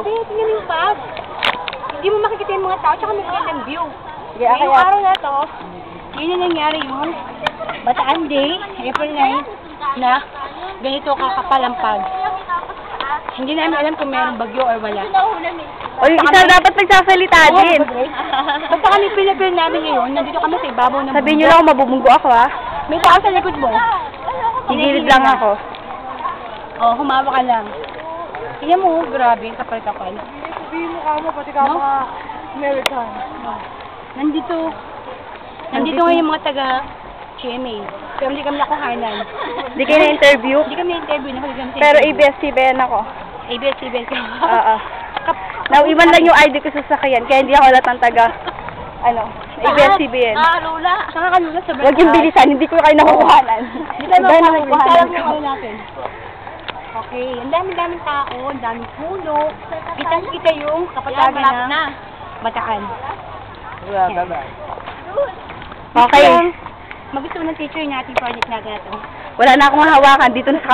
Hindi, tingnan yung fog. Hindi mo makikita yung mga tao, tsaka may magandang view. Sige, Yung araw na to, yun yung nangyari yung Bataan Day, April 9, na ganito kakapalampag. Hindi namin alam kung mayroong bagyo or wala. O yung isa dapat nagsasalita din. Basta kami pinapil namin ngayon, nandito kami sa ibabaw ng Sabihin nyo lang kung mabubunggo ako, ha? May tao sa likod mo. Higilid lang ako. Oh, humawa ka lang. Tingnan mo, grabe, kapal-kapal. Sabihin mo ka mo, pati ka mga American. Nandito ngayon yung mga taga GMA. Pero hindi kami nakuhanan. Hindi kayo na-interview? Hindi kami na-interview. Pero ABS-CBN ako. ABS-CBN ka. Oo. Nauiwan lang yung ID ko sa sakyan, kaya hindi ako latang taga, ABS-CBN. Lula. Saka ka Lula, sobrang Huwag yung bilisan, hindi ko kayo nakukuhanan. Hindi tayo nakukuhanan ko. Natin. Okay, ang daming tao, ang daming puno. Kitang-kita yung kapatagan ng Bataan. Okay. Magusto ng teacher natin project na ito. Wala na akong hawakan dito na sa